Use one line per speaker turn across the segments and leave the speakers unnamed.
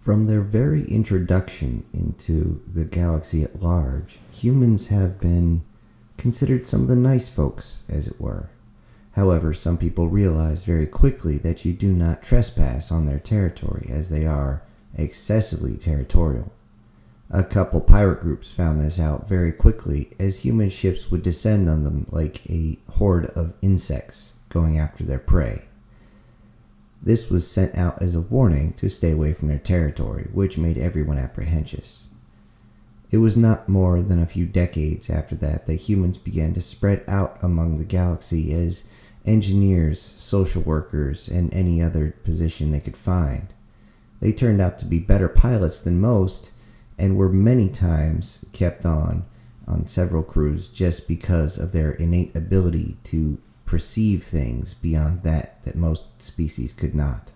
From their very introduction into the galaxy at large, humans have been considered some of the nice folks, as it were. However, some people realize very quickly that you do not trespass on their territory, as they are excessively territorial. A couple pirate groups found this out very quickly, as human ships would descend on them like a horde of insects going after their prey. This was sent out as a warning to stay away from their territory, which made everyone apprehensive. It was not more than a few decades after that humans began to spread out among the galaxy as engineers, social workers, and any other position they could find. They turned out to be better pilots than most, and were many times kept on several crews just because of their innate ability to perceive things beyond that most species could not.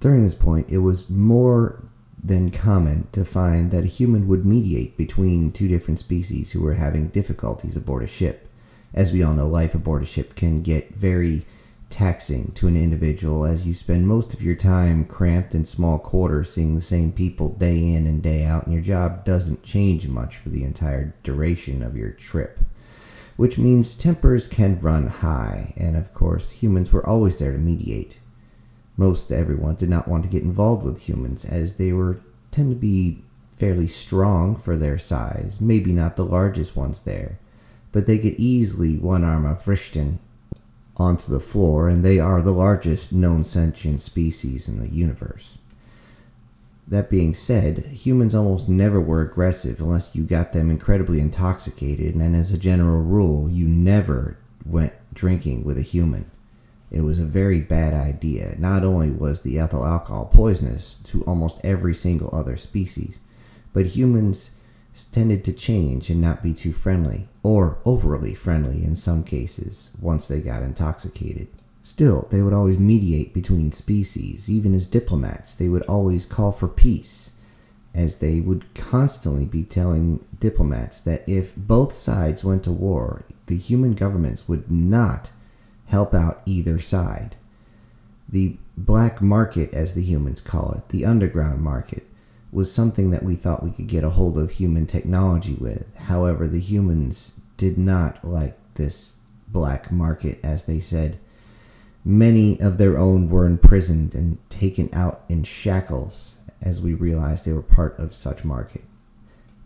During this point, it was more than common to find that a human would mediate between two different species who were having difficulties aboard a ship. As we all know, life aboard a ship can get very taxing to an individual, as you spend most of your time cramped in small quarters seeing the same people day in and day out, and your job doesn't change much for the entire duration of your trip. Which means tempers can run high, and of course humans were always there to mediate. Most everyone did not want to get involved with humans, as they tend to be fairly strong for their size, maybe not the largest ones there, but they could easily one-arm a Vrishtan onto the floor, and they are the largest known sentient species in the universe. That being said, humans almost never were aggressive unless you got them incredibly intoxicated, and as a general rule, you never went drinking with a human. It was a very bad idea. Not only was the ethyl alcohol poisonous to almost every single other species, but humans tended to change and not be too friendly, or overly friendly in some cases, once they got intoxicated. Still, they would always mediate between species. Even as diplomats, they would always call for peace, as they would constantly be telling diplomats that if both sides went to war, the human governments would not help out either side. The black market, as the humans call it, the underground market, was something that we thought we could get a hold of human technology with. However, the humans did not like this black market, as they said. Many of their own were imprisoned and taken out in shackles, as we realized they were part of such market.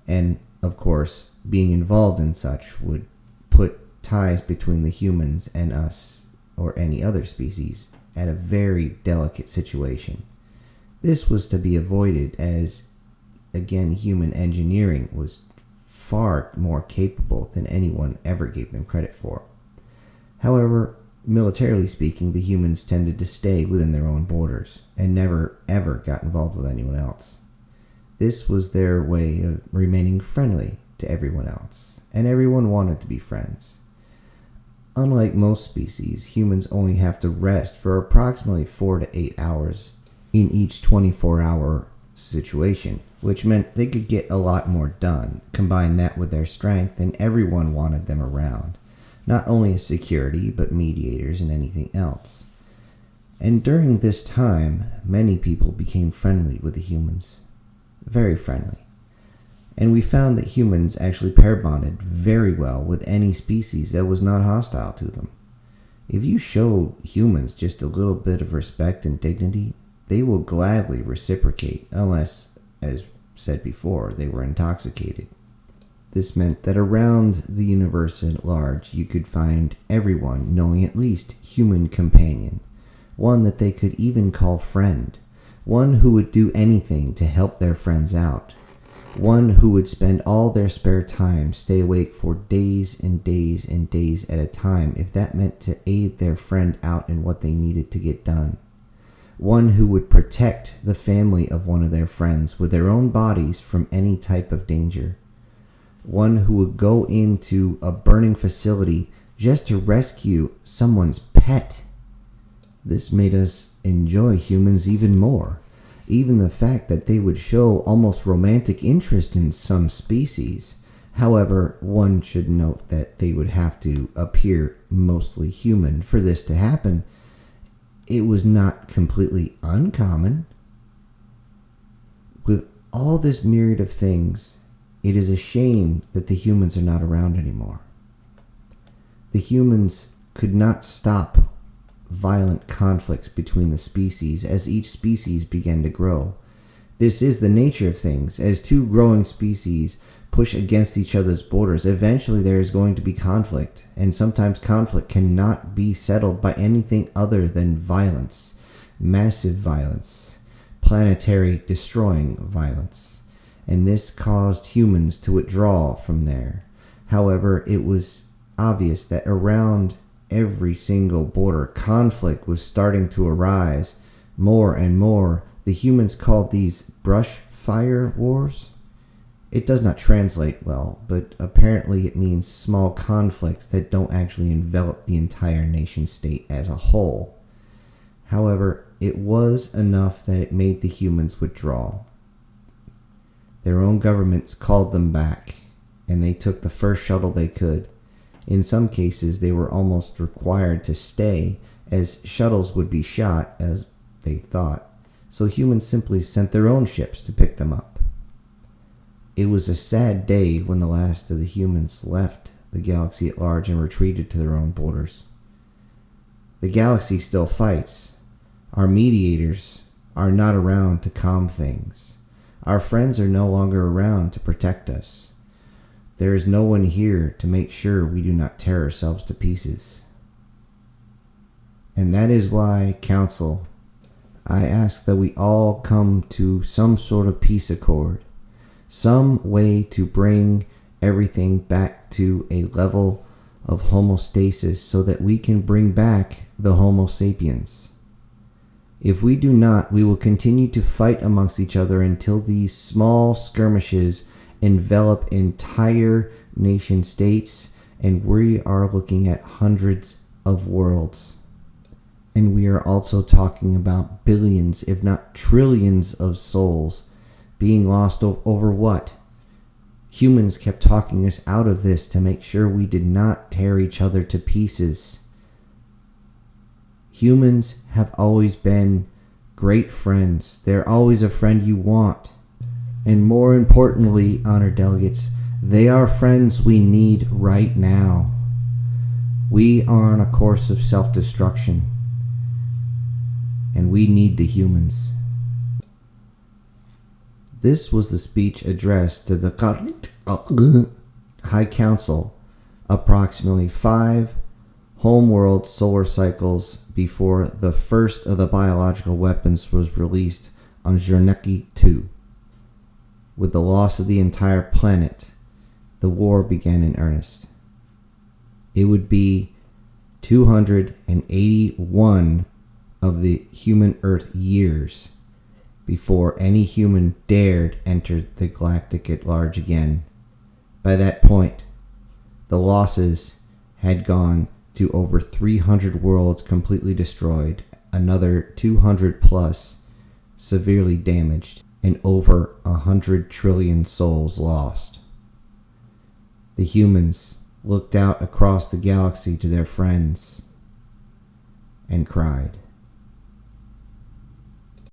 And, of course, being involved in such would put ties between the humans and us, or any other species, at a very delicate situation. This was to be avoided as, again, human engineering was far more capable than anyone ever gave them credit for. However, militarily speaking, the humans tended to stay within their own borders and never ever got involved with anyone else. This was their way of remaining friendly to everyone else, and everyone wanted to be friends. Unlike most species, humans only have to rest for approximately 4 to 8 hours in each 24-hour situation, which meant they could get a lot more done. Combine that with their strength, and everyone wanted them around. Not only as security, but mediators and anything else. And during this time, many people became friendly with the humans. Very friendly. And we found that humans actually pair bonded very well with any species that was not hostile to them. If you show humans just a little bit of respect and dignity, they will gladly reciprocate, unless, as said before, they were intoxicated. This meant that around the universe at large, you could find everyone knowing at least human companion, one that they could even call friend, one who would do anything to help their friends out, one who would spend all their spare time stay awake for days and days and days at a time if that meant to aid their friend out in what they needed to get done, one who would protect the family of one of their friends with their own bodies from any type of danger, one who would go into a burning facility just to rescue someone's pet. This made us enjoy humans even more. Even the fact that they would show almost romantic interest in some species. However, one should note that they would have to appear mostly human for this to happen. It was not completely uncommon. all this myriad of things, it is a shame that the humans are not around anymore. The humans could not stop violent conflicts between the species as each species began to grow. This is the nature of things. As two growing species push against each other's borders, eventually there is going to be conflict, and sometimes conflict cannot be settled by anything other than violence, massive violence, planetary destroying violence, and this caused humans to withdraw from there. However, it was obvious that around every single border, conflict was starting to arise more and more. The humans called these brush fire wars. It does not translate well, but apparently it means small conflicts that don't actually envelop the entire nation state as a whole. However, it was enough that it made the humans withdraw. Their own governments called them back, and they took the first shuttle they could. In some cases, they were almost required to stay, as shuttles would be shot, as they thought, so humans simply sent their own ships to pick them up. It was a sad day when the last of the humans left the galaxy at large and retreated to their own borders. The galaxy still fights. Our mediators are not around to calm things. Our friends are no longer around to protect us. There is no one here to make sure we do not tear ourselves to pieces. And that is why, Council, I ask that we all come to some sort of peace accord, some way to bring everything back to a level of homeostasis so that we can bring back the Homo sapiens. If we do not, we will continue to fight amongst each other until these small skirmishes envelop entire nation states, and we are looking at hundreds of worlds. And we are also talking about billions, if not trillions, of souls being lost over what? Humans kept talking us out of this to make sure we did not tear each other to pieces. Humans have always been great friends. They're always a friend you want. And more importantly, honored delegates, they are friends we need right now. We are on a course of self-destruction, and we need the humans. This was the speech addressed to the High Council approximately 5 homeworld solar cycles before the first of the biological weapons was released on Zerneki 2. With the loss of the entire planet, the war began in earnest. It would be 281 of the human Earth years before any human dared enter the galactic at large again. By that point, the losses had gone to over 300 worlds completely destroyed, another 200 plus severely damaged, and over 100 trillion souls lost. The humans looked out across the galaxy to their friends and cried.